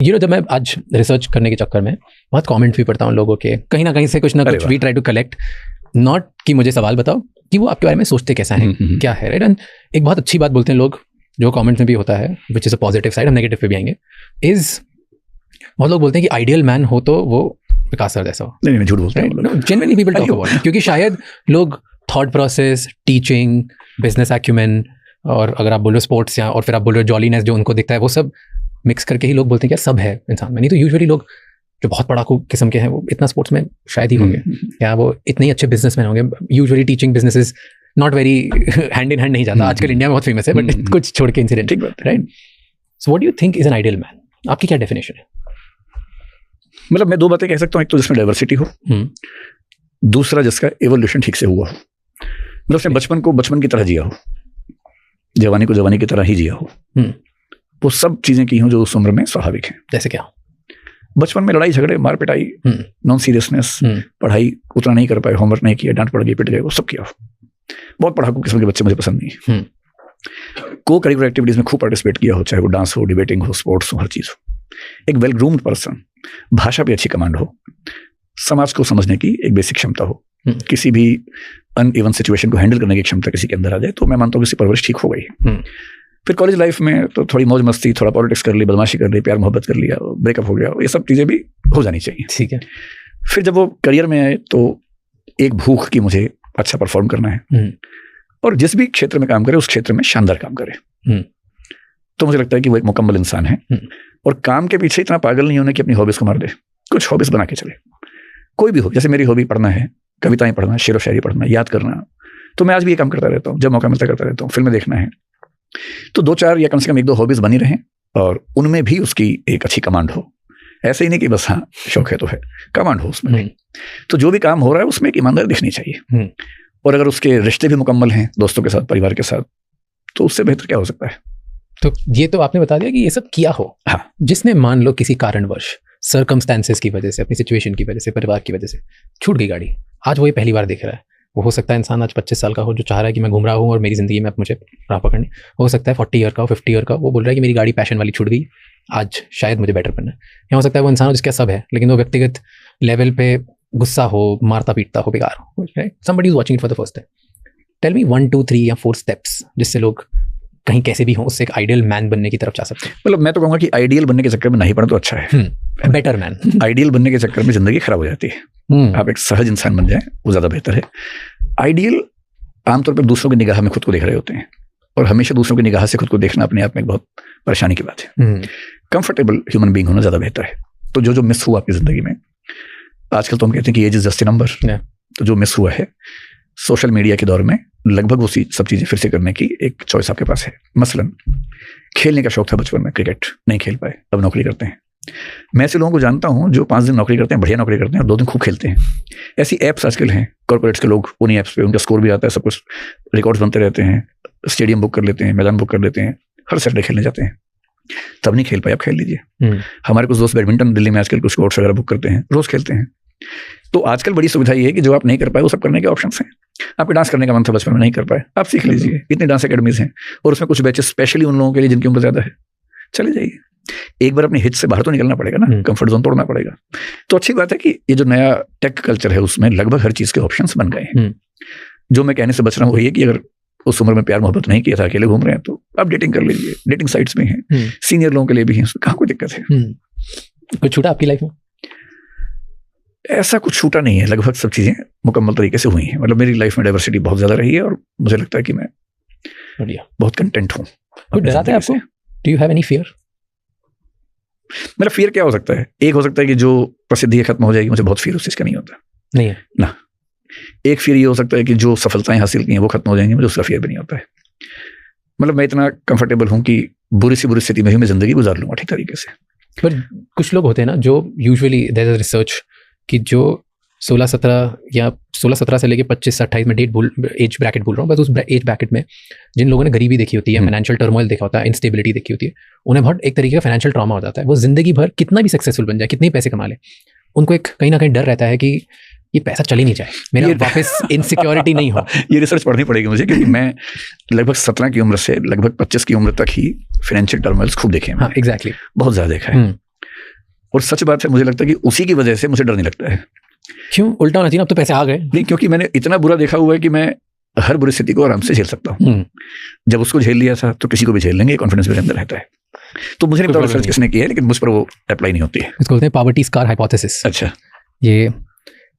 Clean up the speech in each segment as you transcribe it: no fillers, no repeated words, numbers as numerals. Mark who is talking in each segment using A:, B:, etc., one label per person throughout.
A: जब मैं आज रिसर्च करने के चक्कर में बहुत कमेंट्स भी पढ़ता हूँ लोगों के, कहीं ना कहीं से कुछ ना कुछ we try to collect, not कि मुझे सवाल बताओ कि वो आपके बारे में सोचते कैसा है, क्या है, राइट। एंड एक बहुत अच्छी बात बोलते हैं लोग, जो कमेंट्स में भी होता है, which is a positive side, हम नेगेटिव पे भी आएंगे, इज बहुत लोग बोलते हैं कि आइडियल मैन हो तो वो विकास सर जैसा हो।
B: नहीं, झूठ बोलते हैं,
A: जेन्युइनली पीपल टॉक अबाउट, क्योंकि शायद लोग thought process, teaching, business acumen, और अगर आप बोल रहे हो स्पोर्ट्स या और फिर आप बोल रहे हो जॉलीनेस जो उनको दिखता है, वो सब मिक्स करके ही लोग बोलते हैं क्या सब है इंसान में। नहीं तो यूजुअली लोग जो बहुत पढ़ाकू किस्म के हैं वो इतना स्पोर्ट्स में शायद ही होंगे, या वो इतने ही अच्छे बिजनेसमैन होंगे। Usually teaching business is not very hand in hand नहीं जाता, आजकल इंडिया में बहुत फेमस है, बट कुछ छोड़ के incident, right. So what do you think is an ideal man? आपकी क्या डेफिनेशन है?
B: मतलब मैं दो बातें कह सकता हूँ, एक तो जिसमें डाइवर्सिटी हो, दूसरा जिसका एवोल्यूशन ठीक से हुआ हो, मतलब उसने बचपन को बचपन की तरह जिया हो, जवानी को जवानी की तरह ही जिया हो, वो सब चीजें की हों जो उस उम्र में स्वाभाविक हैं।
A: जैसे क्या?
B: बचपन में लड़ाई झगड़े, मार पिटाई, नॉन सीरियसनेस, पढ़ाई उतना नहीं कर पाए, होमवर्क नहीं किया, डांट पड़ गई, पिट गए, वो सब किया हो। बहुत पढ़ाकू किस्म के बच्चे मुझे पसंद नहीं। को करिकुलर एक्टिविटीज में खूब पार्टिसिपेट किया हो, चाहे वो डांस हो, डिबेटिंग हो, स्पोर्ट्स हो, हर चीज हो। एक वेल ग्रूम्ड पर्सन, भाषा पे अच्छी कमांड हो, समाज को समझने की एक बेसिक क्षमता हो, किसी भी अनइवन सिचुएशन को हैंडल करने की क्षमता किसी के अंदर आ जाए, तो मैं मानता हूँ किसी परवरिश ठीक हो गई। फिर कॉलेज लाइफ में तो थोड़ी मौज मस्ती, थोड़ा पॉलिटिक्स कर ली, बदमाशी कर ली, प्यार मोहब्बत कर लिया, ब्रेकअप हो गया, ये सब चीज़ें भी हो जानी चाहिए।
A: ठीक है।
B: फिर जब वो करियर में आए तो एक भूख की मुझे अच्छा परफॉर्म करना है, और जिस भी क्षेत्र में काम करे उस क्षेत्र में शानदार काम करे, तो मुझे लगता है कि वो एक मुकम्मल इंसान है। और काम के पीछे इतना पागल नहीं होना कि अपनी हॉबीज को मार दे, कुछ हॉबीज बना के चले, कोई भी हो। जैसे मेरी हॉबी पढ़ना है, कविताएं पढ़ना, शेर व शायरी पढ़ना, याद करना, तो मैं आज भी ये काम करता रहता हूँ, जब मौका मिलता करता रहता हूँ। फिल्में देखना है, तो 2-4 या कम से कम 1-2 हॉबीज बनी रहें, और उनमें भी उसकी एक अच्छी कमांड हो। ऐसे ही नहीं कि बस हाँ शौक है तो है, कमांड हो उसमें। तो जो भी काम हो रहा है उसमें एक ईमानदारी दिखनी चाहिए, और अगर उसके रिश्ते भी मुकम्मल हैं दोस्तों के साथ, परिवार के साथ, तो उससे बेहतर क्या हो सकता है।
A: तो ये तो आपने बता दिया कि ये सब किया हो।
B: हाँ।
A: जिसने मान लो किसी कारणवश, सर्कमस्टेंसेस की वजह से, अपनी सिचुएशन की वजह से, परिवार की वजह से छूट गई गाड़ी, आज वो ये पहली बार देख रहा है। वो हो सकता है इंसान आज 25 साल का हो जो चाह रहा है कि मैं घूम रहा हूँ और मेरी जिंदगी में अब मुझे राह पकड़नी। हो सकता है 40 ईयर का हो, 50 ईयर का, वो बोल रहा है कि मेरी गाड़ी पैशन वाली छूट गई, आज शायद मुझे बेटर बनना है। या हो सकता है वो इंसान जिसका सब है, लेकिन वो व्यक्तिगत लेवल पे गुस्सा हो, मारता पीटता हो, बेकार हो, right. Somebody is watching it for the first time. Tell me 1, 2, 3 या 4 स्टेप्स जिससे लोग कहीं कैसे भी हों उससे एक आइडियल मैन बनने की तरफ जा सकते हैं।
B: मतलब मैं तो कहूँगा कि आइडियल बनने के चक्कर में नहीं पड़े तो अच्छा है,
A: बेटर मैन।
B: आइडियल बनने के चक्कर में जिंदगी खराब हो जाती है। आप एक सहज इंसान बन जाए, वो ज्यादा बेहतर है। आइडियल आमतौर पर दूसरों की निगाह में खुद को देख रहे होते हैं, और हमेशा दूसरों की निगाह से खुद को देखना अपने आप में एक बहुत परेशानी की बात है। कंफर्टेबल ह्यूमन बीइंग होना ज्यादा बेहतर है। तो जो मिस हुआ आपकी जिंदगी में, आजकल तो हम कहते हैं कि age is just a number, तो जो मिस हुआ है सोशल मीडिया के दौर में, लगभग वो सब चीजें फिर से करने की एक चॉइस आपके पास है। मसलन खेलने का शौक था बचपन में, क्रिकेट नहीं खेल पाए, अब नौकरी करते हैं। मैं ऐसे लोगों को जानता हूं जो 5 दिन नौकरी करते हैं, बढ़िया नौकरी करते हैं, और 2 दिन खूब खेलते हैं। ऐसी ऐप्स आजकल हैं, कॉर्पोरेट्स के लोग उन्हीं ऐप्स पे उनका स्कोर भी आता है, सब कुछ रिकॉर्ड्स बनते रहते हैं, स्टेडियम बुक कर लेते हैं, मैदान बुक कर लेते हैं, हर सैटरडे खेलने जाते हैं। तब नहीं खेल पाए, अब खेल लीजिए। हमारे कुछ दोस्त बैडमिंटन दिल्ली में आजकल कुछ कोर्ट्स वगैरह बुक करते हैं, रोज खेलते हैं। तो आजकल बड़ी सुविधा ये है कि जो आप नहीं कर पाए वो सब करने के ऑप्शंस हैं। आपको डांस करने का मन था बचपन में, नहीं कर पाए, आप सीख लीजिए, इतनी डांस एकेडमीज हैं, और उसमें कुछ बैचेस स्पेशली उन लोगों के लिए जिनकी उम्र ज्यादा है, चले जाइए। एक बार अपनी हिच से बाहर तो निकलना पड़ेगा ना, कंफर्ट जोन तोड़ना पड़ेगा। तो अच्छी बात है कि ये जो नया टेक कल्चर है उसमें लगभग हर चीज के ऑप्शंस बन गए हैं। जो मैं कहने से बच रहा हूँ वो ये कि अगर उस उम्र में प्यार मोहब्बत नहीं किया था, अकेले घूम रहे हैं, तो आप डेटिंग कर लीजिए। डेटिंग साइट्स में हैं, सीनियर लोगों के लिए भी हैं, उसमें कहाँ कोई दिक्कत है।
A: कुछ छूटा आपकी लाइफ में?
B: ऐसा कुछ छूटा नहीं है, लगभग सब चीजें मुकम्मल तरीके से हुई हैं। मतलब मेरी लाइफ में डाइवर्सिटी बहुत ज्यादा रही है, और मुझे लगता है कि मैं बहुत कंटेंट हूँ।
A: डराता है आपको? Do you have any fear?
B: मेरा फियर क्या हो सकता है? एक हो सकता है कि जो प्रसिद्धि खत्म हो जाएगी, मुझे बहुत फियर उस चीज का नहीं होता।
A: नहीं है
B: ना। एक फियर ये हो सकता है कि जो सफलताएं हासिल की हैं वो खत्म हो जाएंगी, मुझे उसका फियर भी नहीं होता है। मतलब मैं इतना कंफर्टेबल हूँ कि बुरी से बुरी स्थिति में भी मैं जिंदगी गुजार लूंगा ठीक तरीके से।
A: पर कुछ लोग होते हैं ना जो यूजुअली देयर इज रिसर्च कि जो 16-17 या 16-17 से लेके 25-28 में एज ब्रैकेट बोल रहा हूँ, बस उस एज ब्रैकेट में जिन लोगों ने गरीबी देखी होती है, फाइनेंशियल टर्मोइल देखा होता है, इंस्टेबिलिटी देखी होती है, उन्हें बहुत एक तरीके का फाइनेंशियल ट्रॉमा हो जाता है। वो जिंदगी भर कितना भी सक्सेसफुल बन जाए, कितने ही पैसे कमा ले, उनको एक कहीं ना कहीं डर रहता है कि ये पैसा चल ही नहीं जाए, मेरा वापस इनसिक्योरिटी नहीं हो।
B: ये रिसर्च पढ़नी पड़ेगी मुझे, क्योंकि मैं लगभग 17 की उम्र से लगभग 25 की उम्र तक ही फाइनेंशियल टर्मोइल्स खूब देखे हैं।
A: हाँ, एग्जैक्टली,
B: बहुत ज्यादा देखा है। और सच बात है, मुझे लगता है कि उसी की वजह से मुझे डर नहीं लगता है।
A: क्यों? उल्टा होना चाहिए, अब तो पैसे आ गए।
B: नहीं, क्योंकि मैंने इतना बुरा देखा हुआ है कि मैं हर बुरी स्थिति को आराम से झेल सकता हूँ। जब उसको झेल लिया था तो किसी को भी झेल लेंगे, कॉन्फिडेंस मेरे अंदर रहता है। तो मुझे नहीं पता रिसर्च किसने की है, लेकिन मुझ पर वो अप्लाई नहीं होती है।
A: इसको बोलते हैं पॉवर्टी स्कार हाइपोथेसिस।
B: अच्छा।
A: ये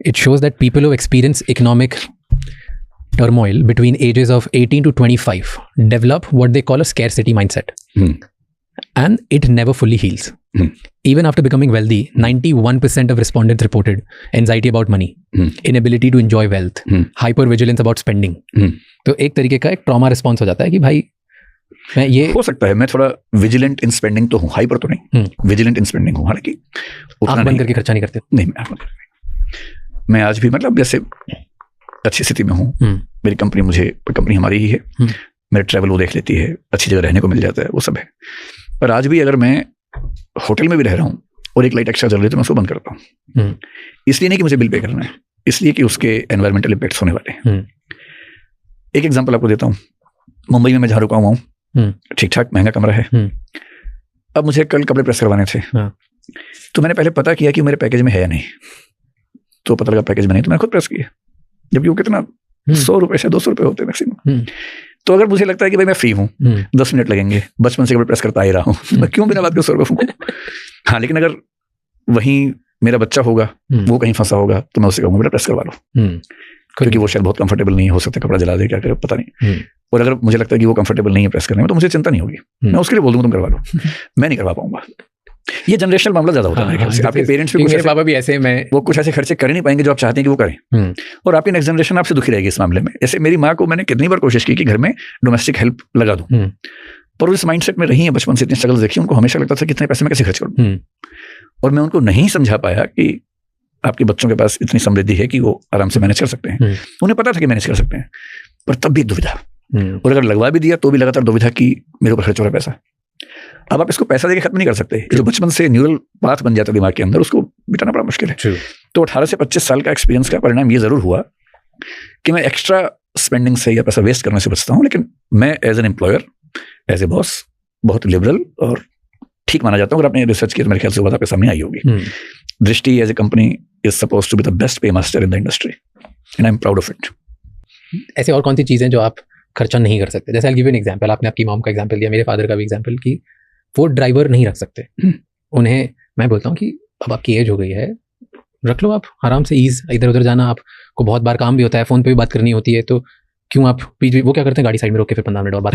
A: it shows that people who experience economic turmoil between ages of 18 to 25 develop what they call a scarcity mindset. And it never fully heals. Even after becoming wealthy, 91% of respondents reported anxiety about money, inability to enjoy wealth, hypervigilance about spending. तो एक तरीके का एक trauma response हो जाता है कि भाई मैं ये
B: हो सकता है, मैं थोड़ा विजिलेंट इन स्पेंडिंग तो हूँ, हाइपर तो नहीं, विजिलेंट इन स्पेंडिंग हूँ, हालांकि
A: आंख बंद करके खर्चा नहीं करते।
B: नहीं, मैं आज भी मतलब जैसे अच्छी स्थिति में हूँ, मेरी कंपनी हमारी ही है, मेरा ट्रैवल वो देख लेती है, अच्छी जगह रहने को मिल जाता है, वो सब है। पर आज भी अगर मैं होटल में भी रह रहा हूँ और एक लाइट एक्स्ट्रा जल रही है तो मैं उसको बंद करता हूँ। इसलिए नहीं कि मुझे बिल पे करना है, इसलिए कि उसके एनवायरमेंटल इम्पैक्ट्स होने वाले हैं। एक एग्जांपल आपको देता हूँ। मुंबई में मैं जहाँ रुका हुआ हूँ, ठीक ठाक महंगा कमरा है। अब मुझे कल कपड़े प्रेस करवाने थे, तो मैंने पहले पता किया कि मेरे पैकेज में है या नहीं। तो पता लगा पैकेज में नहीं, तो मैंने खुद प्रेस किया, जबकि वो कितना 100 रुपए से 200 रुपए होते हैं मैक्सिमम। तो अगर मुझे लगता है कि भाई मैं फ्री हूँ, 10 मिनट लगेंगे, बचपन से कपड़े प्रेस करता ही रहा हूँ, मैं क्यों बिना बात के 100 रुपए फूंकूं? हाँ, लेकिन अगर वहीं मेरा बच्चा होगा, वो कहीं फंसा होगा, तो मैं उससे कहूँगा बेटा प्रेस करवा लो, क्योंकि वो शायद बहुत कंफर्टेबल नहीं हो सकता, कपड़ा जला दे, क्या करे पता नहीं। और अगर मुझे लगता है कि वो कंफर्टेबल नहीं है प्रेस करने में, तो मुझे चिंता नहीं होगी, मैं उसके लिए बोल दूंगा तुम करवा लो। मैं नहीं करवा पाऊंगा। ये जनरेशनल मामला ज्यादा होता है मेरे ख्याल से। आपके पेरेंट्स भी कुछ
A: पापा भी ऐसे, वो
B: कुछ ऐसे खर्चे कर नहीं पाएंगे जो आप चाहते हैं कि वो करें, और आपकी नेक्स्ट जनरेशन आपसे दुखी रहेगी इस मामले में। जैसे मेरी माँ को मैंने कितनी बार कोशिश की कि घर में डोमेस्टिक हेल्प लगा दूं, पर उस माइंडसेट में रही है बचपन से, इतनी स्ट्रगल देखी, उनको हमेशा लगता था कितने पैसे मैं कैसे खर्च करूं, और मैं उनको नहीं समझा पाया कि आपके बच्चों के पास इतनी समृद्धि है कि वो आराम से मैनेज कर सकते हैं। उन्हें पता था कि मैनेज कर सकते हैं, पर तब भी दुविधा, और अगर लगवा भी दिया तो भी लगातार दुविधा कि मेरे ऊपर खर्च हो रहा है पैसा। अब आप इसको पैसा देके खत्म नहीं कर सकते, जो बचपन से न्यूरल पाथ बन जाता है दिमाग के अंदर, उसको मिटाना बड़ा मुश्किल है। तो 18 से 25 साल का एक्सपीरियंस का परिणाम ये जरूर हुआ कि मैं एक्स्ट्रा स्पेंडिंग से या पैसा वेस्ट करने से बचता हूँ, लेकिन मैं as an employer, as a boss बहुत लिबरल और ठीक माना जाता हूँ। अगर आपने रिसर्च की तो मेरे ख्याल से वो बात आपके सामने आई होगी। Drishti as a company is supposed to be the best paymaster in the industry, and I am proud of it.
A: ऐसे और कौन सी चीजें जो आप खर्चा नहीं कर सकते? जैसे आई गिव एन एग्जांपल, आपने आपकी मॉम का एग्जांपल दिया, मेरे फादर का भी एग्जांपल, कि वो ड्राइवर नहीं रख सकते। उन्हें मैं बोलता हूँ कि अब आपकी एज हो गई है, रख लो आप आराम से, ईज, इधर उधर जाना, आपको बहुत बार काम भी होता है, फोन पे भी बात करनी होती है, तो क्यों आप वो क्या करते हैं, गाड़ी साइड में रोक के फिर 15 मिनट और बात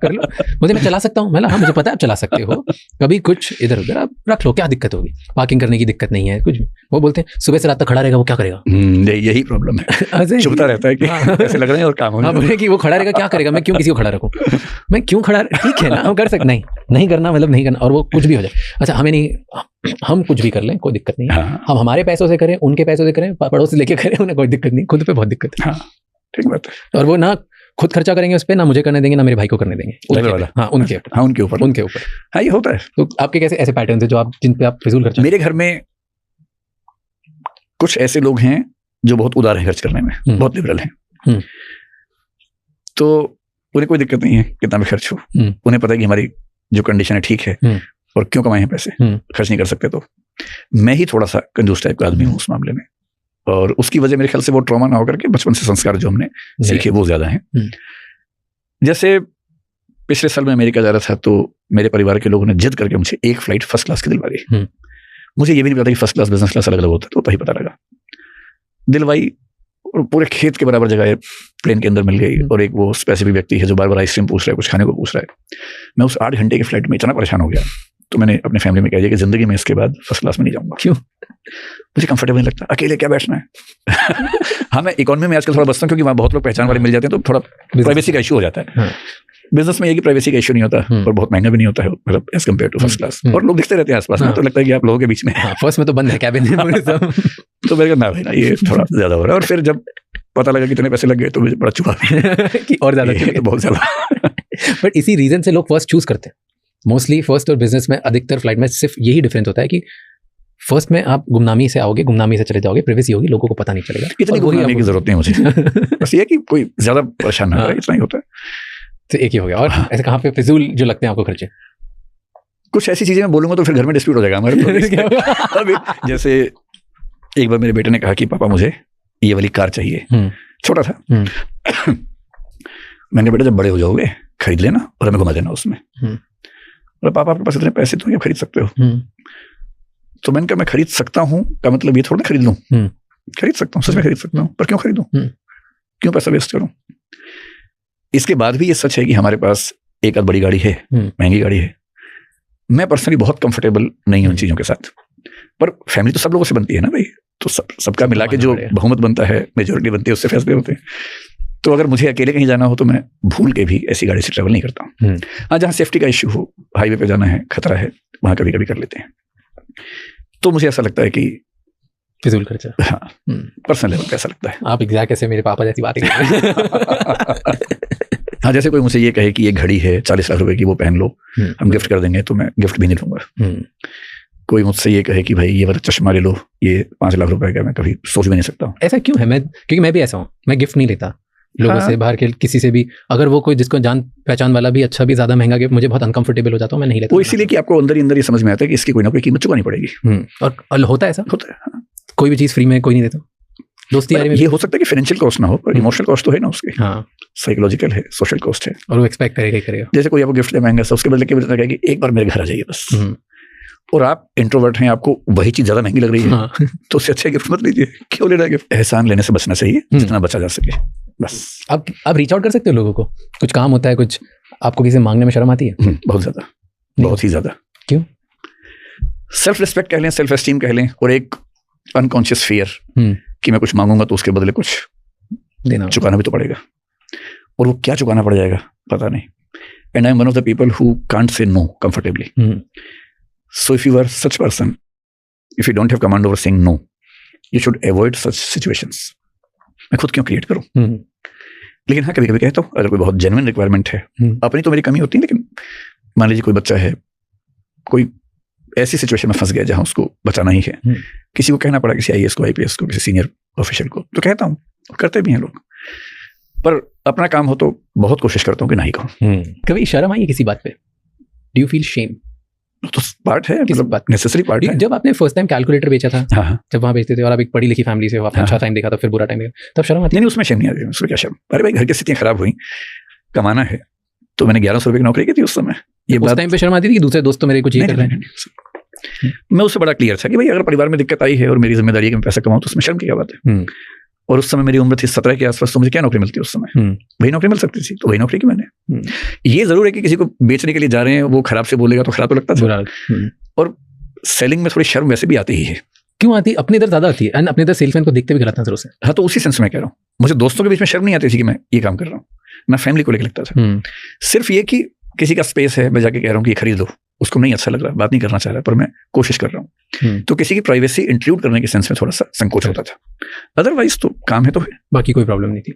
A: कर लो। मुझे मैं चला सकता हूँ, मैं हाँ मुझे पता है आप चला सकते हो, कभी कुछ इधर उधर आप रख लो, क्या दिक्कत होगी, पार्किंग करने की दिक्कत नहीं है कुछ भी। वो बोलते हैं सुबह से रात तक खड़ा रहेगा, वो क्या करेगा?
B: यही प्रॉब्लम है, चुभता रहता है कि ऐसे लग रहा है और काम
A: हाँ, बोले कि वो खड़ा रहेगा, क्या करेगा, मैं क्यों किसी को खड़ा रखूँ, मैं क्यों खड़ा, ठीक है ना, हम कर सकते, नहीं करना मतलब नहीं करना, और वो कुछ भी हो जाए, अच्छा हमें नहीं, हम कुछ भी कर लें, कोई दिक्कत नहीं है, हम हमारे पैसों से करें, उनके पैसों से करें, पड़ोस से लेके करें, उन्हें कोई दिक्कत नहीं, खुद पे बहुत दिक्कत है।
B: ठीक बात है।
A: और वो ना खुद खर्चा करेंगे उस पे, ना मुझे करने देंगे, ना मेरे भाई को करने देंगे। हाँ, उनके ऊपर।
B: हाँ, ये होता है।
A: तो आपके कैसे ऐसे पैटर्न्स हैं जो आप, जिन पे आप फिजूल खर्चा?
B: मेरे घर में कुछ ऐसे लोग हैं जो बहुत उदार हैं खर्च करने में, बहुत लिबरल हैं, तो उन्हें कोई दिक्कत नहीं है कितना भी खर्च हो। उन्हें पता है कि हमारी जो कंडीशन है ठीक है, और क्यों कमाए हैं पैसे, खर्च नहीं कर सकते। तो मैं ही थोड़ा सा कंजूस टाइप का आदमी हूँ उस मामले में, और उसकी वजह मेरे ख्याल से वो ट्रॉमा ना होकर के बचपन से संस्कार जो हमने सीखे वो ज्यादा हैं। जैसे पिछले साल मैं अमेरिका जा रहा था, तो मेरे परिवार के लोगों ने जिद करके मुझे एक फ्लाइट फर्स्ट क्लास की दिलवा दी। मुझे ये भी नहीं पता कि फर्स्ट क्लास बिजनेस क्लास अलग अलग होता है, तो वही पता लगा, दिलवाई, और पूरे खेत के बराबर जगह प्लेन के अंदर मिल गई। और एक वो स्पेसिफिक व्यक्ति है जो बार बार आइसक्रीम पूछ रहा है, कुछ खाने को पूछ रहा है। मैं उस 8 घंटे की फ्लाइट में इतना परेशान हो गया, तो मैंने अपने फैमिली में कह दिया कि जिंदगी में इसके बाद फर्स्ट क्लास में नहीं जाऊंगा।
A: क्यों?
B: मुझे कंफर्टेबल नहीं लगता, अकेले क्या बैठना है। हाँ, मैं इकोनॉमी में आजकल थोड़ा बचता हूँ, क्योंकि वहाँ बहुत लोग पहचान वाले मिल जाते हैं, तो थोड़ा प्राइवेसी का इशू हो जाता है। बिजनेस में ये कि प्राइवेसी का इशू नहीं होता, और बहुत महंगा भी नहीं होता है, मतलब as compare to first class. और लोग दिखते रहते हैं आसपास में, तो लगता है कि आप लोगों के बीच में।
A: फर्स्ट में तो बंद है कैबिन में।
B: तो मेरे ना भाई ना, ये थोड़ा ज्यादा हो रहा है। और फिर जब पता लगा कितने पैसे लग गए, तो मुझे बड़ा चुभा
A: कि और ज्यादा,
B: तो बहुत ज्यादा।
A: बट इसी रीजन से लोग फर्स्ट चूज करते हैं मोस्टली। फर्स्ट और बिजनेस में अधिकतर फ्लाइट में सिर्फ यही डिफरेंस होता है कि फर्स्ट में आप गुमनामी से आओगे, गुमनामी से चले जाओगे, प्राइवेसी होगी, लोगों को पता नहीं चलेगा।
B: इतनी गुमनामी की जरूरत नहीं मुझे, बस ये कि कोई ज्यादा परेशान ना हो, इतना ही होता है।
A: तो एक ही हो गया। और ऐसे कहाँ पे फिजूल जो लगते हैं आपको खर्चे?
B: कुछ ऐसी चीजें मैं बोलूंगा तो फिर घर में डिस्प्यूट हो जाएगा हमारे। अभी जैसे एक बार मेरे बेटे ने कहा कि पापा मुझे ये वाली कार चाहिए, छोटा था। मैंने बेटा जब बड़े हो जाओगे खरीद लेना और हमें घुमा देना उसमें। और पापा आपके पास इतने पैसे तो क्या खरीद सकते हो? तो मैंने कहा मैं खरीद सकता हूँ का मतलब ये थोड़ा ना खरीद लूँ, खरीद सकता हूँ, सच में खरीद सकता हूँ, पर क्यों खरीदूं? क्यों पैसा वेस्ट करूं? इसके बाद भी ये सच है कि हमारे पास एक आध बड़ी गाड़ी है, महंगी गाड़ी है। मैं पर्सनली बहुत कंफर्टेबल नहीं हूं उन चीजों के साथ, पर फैमिली तो सब लोगों से बनती है ना भाई, तो सबका मिला के जो बहुमत बनता है, मेजोरिटी बनती है, उससे फैसले होते हैं। तो अगर मुझे अकेले कहीं जाना हो तो मैं भूल के भी ऐसी गाड़ी से ट्रेवल नहीं करता हूँ। हाँ, जहाँ सेफ्टी का इश्यू हो, हाईवे पे जाना है, खतरा है, वहां कभी कभी कर लेते हैं। तो मुझे ऐसा लगता है कि
A: फिजूल खर्चा।
B: हाँ, पर्सनल लेवल पे ऐसा लगता है।
A: आप एग्जैक्ट ऐसे मेरे पापा जैसी बातें कर रहे हैं।
B: हाँ, जैसे कोई मुझे ये कहे कि ये घड़ी है 40 लाख रुपए की, वो पहन लो, हम गिफ्ट कर देंगे, तो मैं गिफ्ट भी नहीं लूंगा। कोई मुझसे ये कहे कि भाई ये वाला चश्मा ले लो, ये 5 लाख रुपए का, मैं कभी सोच भी नहीं सकता हूँ।
A: ऐसा क्यों है? क्योंकि मैं भी ऐसा हूँ, मैं गिफ्ट नहीं लेता लोगों से, बाहर के किसी से भी। अगर वो कोई जिसको जान पहचान वाला भी अच्छा भी ज्यादा महंगा गिफ्ट, मुझे बहुत अनकंफर्टेबल हो जाता हूँ, मैं नहीं लेता।
B: वो इसीलिए कि आपको अंदर ही अंदर ये समझ में आता है कि इसकी कोई ना कोई कीमत चुकानी पड़ेगी।
A: और होता है ऐसा,
B: होता है। हाँ।
A: कोई भी चीज फ्री में कोई नहीं देता। दोस्ती यारी में
B: ये हो सकता है कि फाइनेंशियल कॉस्ट ना हो, पर इमोशनल कॉस्ट तो है ना उसकी।
A: हाँ,
B: साइकोलॉजिकल है, सोशल कॉस्ट है,
A: और वो एक्सपेक्ट करेगा।
B: जैसे कोई आपको गिफ्ट दे महंगा सा, उसके बदले कि एक बार मेरे घर आ जाइए बस, और आप इंट्रोवर्ट हैं, आपको वही चीज ज्यादा महंगी लग रही है। हाँ। तो उससे अच्छा गिफ्ट मत लीजिए। क्यों लेना गिफ्ट? एहसान लेने से बचना चाहिए जितना बचा जा सके, बस।
A: आप रीच आउट कर सकते हो लोगों को, कुछ काम होता है, कुछ आपको किसी मांगने में शर्म आती है?
B: बहुत ज्यादा, बहुत ही ज्यादा।
A: क्यों?
B: सेल्फ रिस्पेक्ट कह लें, सेल्फ एस्टीम कह लें, और एक अनकॉन्शियस फियर कि मैं कुछ मांगूंगा तो उसके बदले कुछ
A: देना,
B: चुकाना भी तो पड़ेगा, और वो क्या चुकाना पड़ जाएगा पता नहीं। And I am one of the people who can't say no comfortably. So if you are such person, if you don't have command over saying no, you should avoid such situations. मैं खुद क्यों create करूं? लेकिन हाँ, कभी कभी कहता हूँ, अगर कोई बहुत जेन्युइन रिक्वायरमेंट है, अपनी तो मेरी कमी होती है, लेकिन मान लीजिए कोई बच्चा है, कोई ऐसी सिचुएशन में फंस गया जहां उसको बचाना ही है, किसी को कहना पड़ा, किसी IAS को, IPS को, किसी सीनियर ऑफिशियल को, तो कहता हूँ, करते भी हैं लोग, पर अपना काम हो तो बहुत कोशिश करता हूँ कि नहीं कहूँ।
A: कभी शर्म आई है किसी बात पे? Do you feel shame?
B: तो पार्ट है, मतलब नेसेसरी पार्ट है।
A: जब आपने फर्स्ट टाइम कैलकुलेटर बेचा था, हाँ, जब वहां बेचते थे, और आप एक पढ़ी लिखी फैमिली से हो, आपने अच्छा टाइम देखा था, फिर बुरा टाइम देखा, तब शर्म आती?
B: नहीं, उसमें शर्म नहीं आती। उसमें क्या शर्म? अरे भाई, घर की स्थितियां खराब हुई, कमाना है, तो मैंने 1100 रुपए की नौकरी की थी उस समय। ये
A: उस टाइम पे शर्म आती थी कि दूसरे दोस्त तो मेरे कुछ ये कर रहे हैं?
B: मैं उससे बड़ा क्लियर था कि भाई अगर परिवार में दिक्कत आई है और मेरी जिम्मेदारी है कि मैं पैसा कमाऊं, तो उसमें शर्म की क्या बात है। और उस समय मेरी उम्र थी 17 के आसपास, तो मुझे क्या नौकरी मिलती है उस समय? वही नौकरी मिल सकती थी, तो वही नौकरी की मैंने। ये जरूर है कि किसी को बेचने के लिए जा रहे हैं, वो खराब से बोलेगा तो खराब तो लगता था, और सेलिंग में थोड़ी शर्म वैसे भी आती ही है।
A: क्यों आती? अपनी इधर ज्यादा आती है, अपने इधर सेल्समैन को देखते भी गलत नजरों से।
B: हाँ, तो उसी सेंस में कह रहा हूँ, मुझे दोस्तों के बीच में शर्म नहीं आती थी कि मैं ये काम कर रहा हूँ, मैं फैमिली को लेकर लगता था। सिर्फ ये कि किसी का स्पेस है, मैं जाके कह रहा हूँ कि खरीद लो, उसको नहीं अच्छा लग रहा, बात नहीं करना चाह रहा, पर मैं कोशिश कर रहा हूँ, तो किसी की प्राइवेसी इंक्लूड करने के सेंस में थोड़ा सा संकोच होता था। अदरवाइज तो काम है तो है,
A: बाकी कोई प्रॉब्लम नहीं थी।